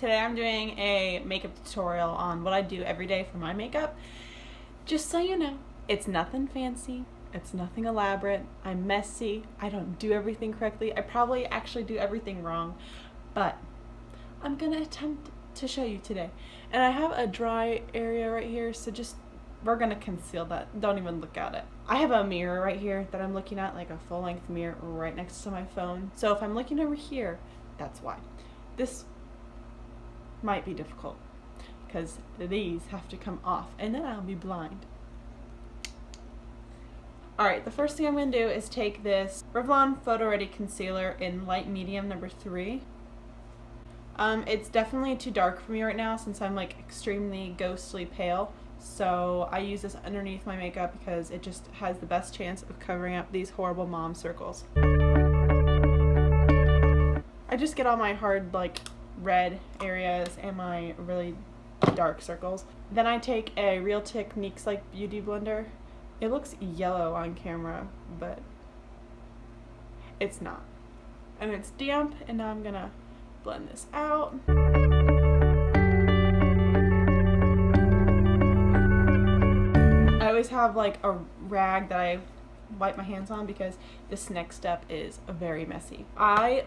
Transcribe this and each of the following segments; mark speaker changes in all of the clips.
Speaker 1: Today I'm doing a makeup tutorial on what I do every day for my makeup. Just so you know, it's nothing fancy, it's nothing elaborate, I'm messy, I don't do everything correctly, I probably actually do everything wrong, but I'm gonna attempt to show you today. And I have a dry area right here, so we're gonna conceal that, don't even look at it. I have a mirror right here that I'm looking at, like a full-length mirror right next to my phone, so if I'm looking over here, that's why. This might be difficult because these have to come off and then I'll be blind. Alright, the first thing I'm going to do is take this Revlon Photo Ready Concealer in light medium number 3. It's definitely too dark for me right now since I'm like extremely ghostly pale, so I use this underneath my makeup because it just has the best chance of covering up these horrible mom circles. I just get all my hard like red areas and my really dark circles. Then I take a Real Techniques like beauty blender. It looks yellow on camera, but it's not. And it's damp, and now I'm gonna blend this out. I always have like a rag that I wipe my hands on because this next step is very messy. I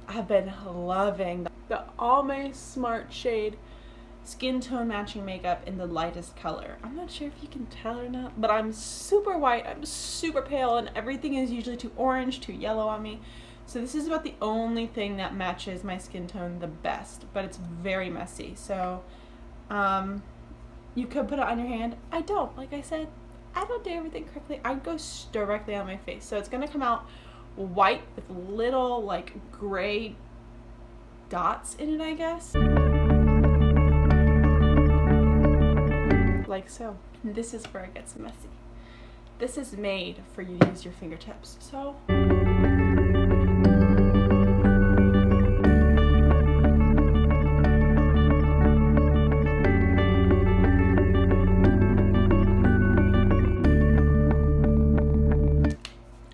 Speaker 1: have been loving the Almay Smart Shade skin tone matching makeup in the lightest color. I'm not sure if you can tell or not, but I'm super white, I'm super pale, and everything is usually too orange, too yellow on me. So this is about the only thing that matches my skin tone the best, but it's very messy. So you could put it on your hand. I don't, like I said, I don't do everything correctly. I go directly on my face. So it's gonna come out white with little like gray dots in it, I guess. Like so. This is where it gets messy. This is made for you to use your fingertips. So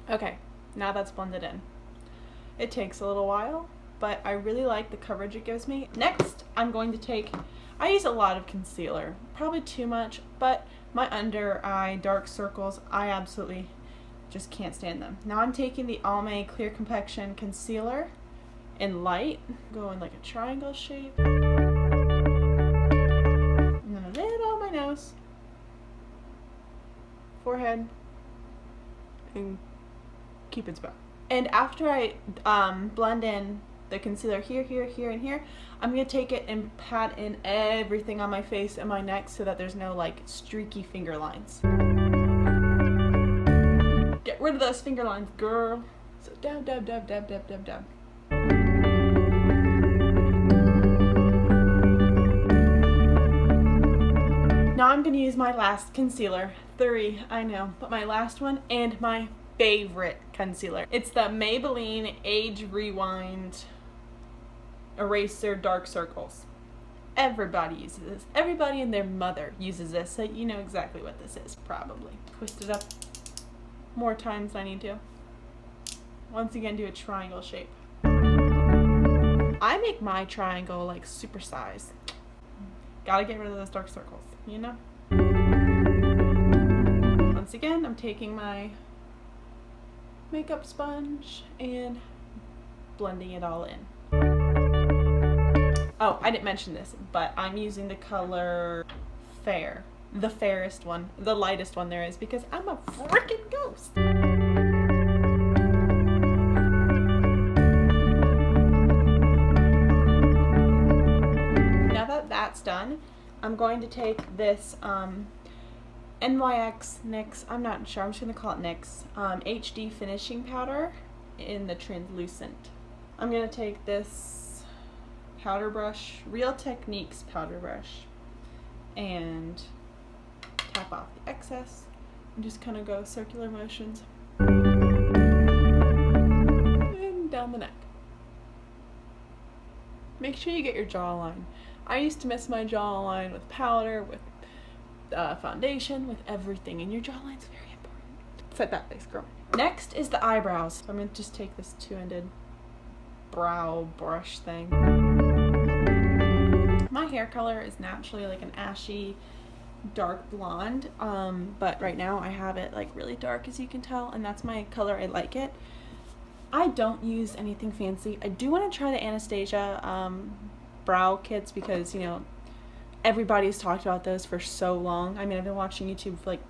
Speaker 1: okay, now that's blended in. It takes a little while, but I really like the coverage it gives me. Next, I'm going to take, I use a lot of concealer, probably too much, but my under eye dark circles, I absolutely just can't stand them. Now I'm taking the Almay Clear Complexion Concealer in light, going like a triangle shape, and then a little on my nose, forehead, and Cupid's bow. And after I blend in the concealer here, here, here, and here, I'm going to take it and pat in everything on my face and my neck so that there's no like streaky finger lines. Get rid of those finger lines, girl. So dab, dab, dab, dab, dab, dab, dab. Now I'm going to use my last concealer. 3, I know, but my last one and my favorite concealer. It's the Maybelline Age Rewind Eraser Dark Circles. Everybody uses this. Everybody and their mother uses this, so you know exactly what this is, probably. Twist it up more times than I need to. Once again, do a triangle shape. I make my triangle like super size. Gotta get rid of those dark circles, you know? Once again, I'm taking my makeup sponge and blending it all in. Oh, I didn't mention this, but I'm using the color Fair. The fairest one, the lightest one there is, because I'm a freaking ghost. Now that that's done, I'm going to take this NYX, I'm not sure, I'm just going to call it NYX, HD Finishing Powder in the translucent. I'm going to take this powder brush, Real Techniques powder brush, and tap off the excess and just kind of go circular motions and down the neck. Make sure you get your jawline. I used to miss my jawline with powder, with foundation, with everything, and your jawline's very important. Set that face, girl. Next is the eyebrows. I'm going to just take this two-ended brow brush thing. My hair color is naturally like an ashy dark blonde, but right now I have it like really dark, as you can tell, and that's my color. I like it. I don't use anything fancy. I do want to try the Anastasia brow kits because, you know, everybody's talked about those for so long. I mean, I've been watching YouTube for like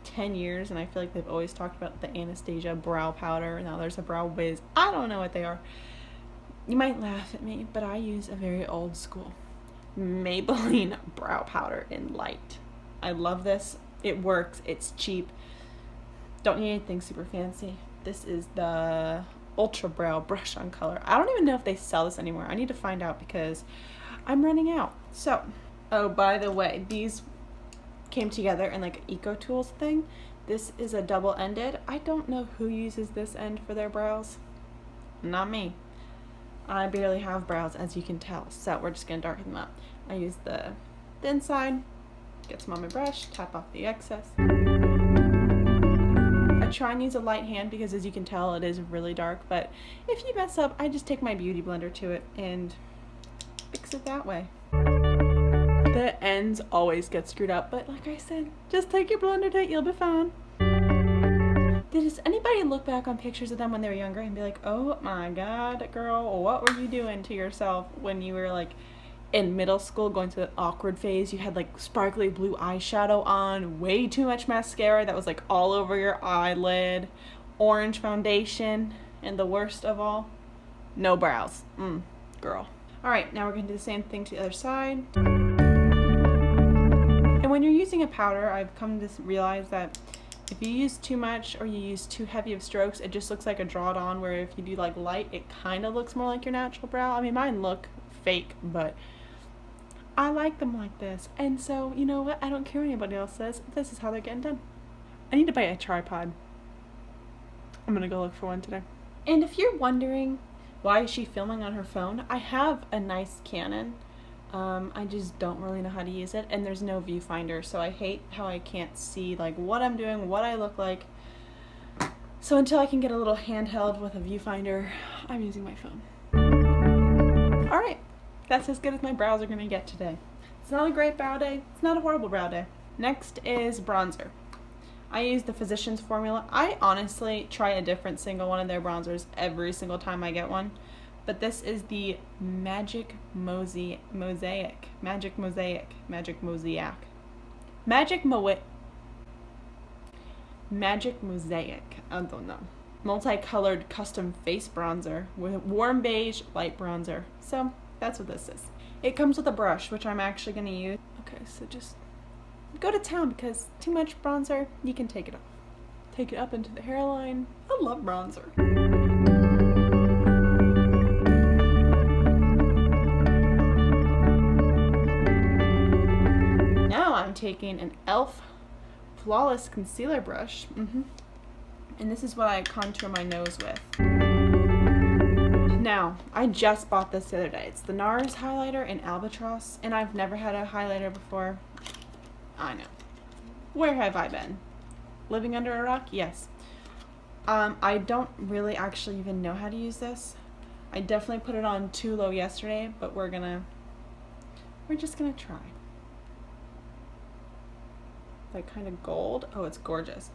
Speaker 1: 10 years and I feel like they've always talked about the Anastasia brow powder. Now there's a brow wiz. I don't know what they are. You might laugh at me, but I use a very old school Maybelline brow powder in light. I love this. It works. It's cheap. Don't need anything super fancy. This is the Ultra Brow Brush On Color. I don't even know if they sell this anymore. I need to find out because I'm running out. So, oh, by the way, these came together in like an Eco Tools thing. This is a double-ended. I don't know who uses this end for their brows. Not me. I barely have brows, as you can tell, so we're just gonna darken them up. I use the thin side, get some on my brush, tap off the excess. I try and use a light hand because, as you can tell, it is really dark, but if you mess up, I just take my beauty blender to it and fix it that way. The ends always get screwed up, but like I said, just take your blender to it, you'll be fine. Does anybody look back on pictures of them when they were younger and be like, oh my god, girl, what were you doing to yourself when you were like in middle school going through the awkward phase? You had like sparkly blue eyeshadow on, way too much mascara that was like all over your eyelid, orange foundation, and the worst of all, no brows. Girl. Alright, now we're going to do the same thing to the other side. And when you're using a powder, I've come to realize that if you use too much or you use too heavy of strokes, it just looks like a draw it on, where if you do like light, it kind of looks more like your natural brow. I mean, mine look fake, but I like them like this. And so, you know what? I don't care what anybody else says. This is how they're getting done. I need to buy a tripod. I'm gonna go look for one today. And if you're wondering why is she filming on her phone, I have a nice Canon. I just don't really know how to use it, and there's no viewfinder, so I hate how I can't see like what I'm doing, what I look like. So until I can get a little handheld with a viewfinder, I'm using my phone. Alright, that's as good as my brows are gonna get today. It's not a great brow day, it's not a horrible brow day. Next is bronzer. I use the Physicians Formula. I honestly try a different single one of their bronzers every single time I get one. But this is the Magic Mosaic. I don't know. Multicolored custom face bronzer with warm beige light bronzer. So that's what this is. It comes with a brush, which I'm actually going to use. Okay, so just go to town because too much bronzer, you can take it off. Take it up into the hairline. I love bronzer. I'm taking an e.l.f. Flawless Concealer Brush, and this is what I contour my nose with. Now, I just bought this the other day. It's the NARS highlighter in Albatross, and I've never had a highlighter before. I know. Where have I been? Living under a rock? Yes. I don't really actually even know how to use this. I definitely put it on too low yesterday, but we're just gonna try. Like kind of gold. Oh, it's gorgeous.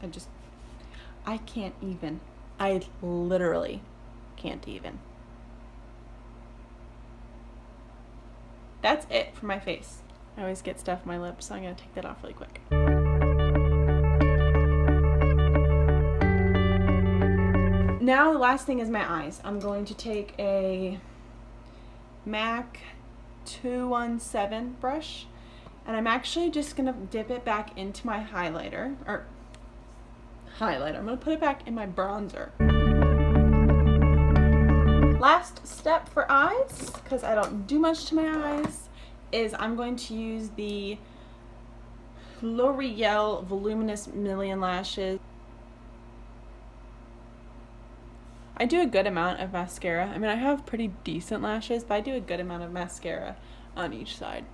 Speaker 1: I can't even. I literally can't even. That's it for my face. I always get stuff in my lips, so I'm gonna take that off really quick. Now the last thing is my eyes. I'm going to take a MAC 217 brush. And I'm actually just going to dip it back into my highlighter. I'm going to put it back in my bronzer. Last step for eyes, because I don't do much to my eyes, is I'm going to use the L'Oreal Voluminous Million Lashes. I do a good amount of mascara. I mean, I have pretty decent lashes, but I do a good amount of mascara on each side.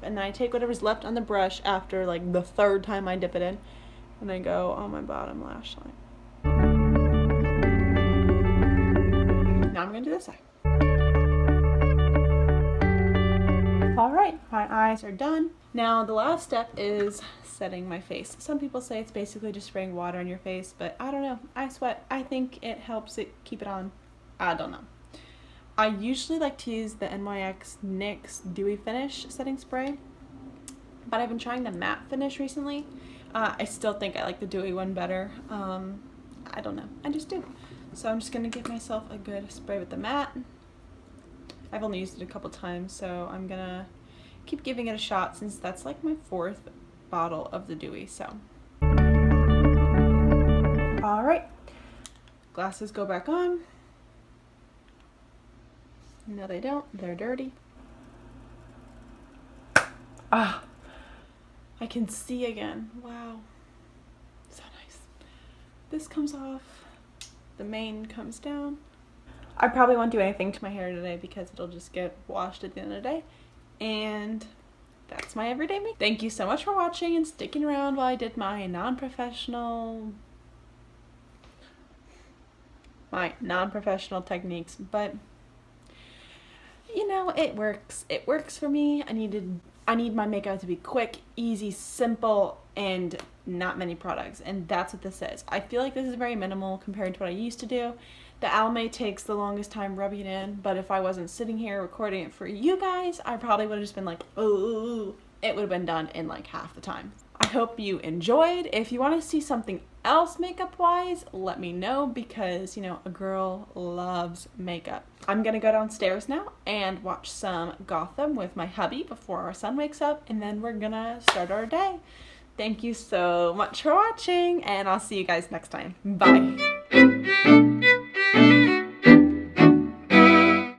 Speaker 1: And then I take whatever's left on the brush after like the third time I dip it in, and I go on my bottom lash line. Now I'm going to do this side. All right, my eyes are done. Now the last step is setting my face. Some people say it's basically just spraying water on your face, but I don't know. I sweat. I think it helps it keep it on. I don't know. I usually like to use the NYX Dewy Finish setting spray, but I've been trying the matte finish recently. I still think I like the dewy one better. I don't know. I just do. So I'm just going to give myself a good spray with the matte. I've only used it a couple times, so I'm going to keep giving it a shot since that's like my 4th bottle of the dewy. So, all right. Glasses go back on. No, they don't. They're dirty. Ah, I can see again. Wow. So nice. This comes off. The mane comes down. I probably won't do anything to my hair today because it'll just get washed at the end of the day. And that's my everyday makeup. Thank you so much for watching and sticking around while I did my non-professional techniques. But you know, it works. It works for me. I need my makeup to be quick, easy, simple, and not many products. And that's what this is. I feel like this is very minimal compared to what I used to do. The Almay takes the longest time rubbing it in, but if I wasn't sitting here recording it for you guys, I probably would have just been like, oh, it would have been done in like half the time. I hope you enjoyed. If you want to see something else makeup-wise, let me know because, you know, a girl loves makeup. I'm gonna go downstairs now and watch some Gotham with my hubby before our son wakes up, and then we're gonna start our day. Thank you so much for watching, and I'll see you guys next time. Bye.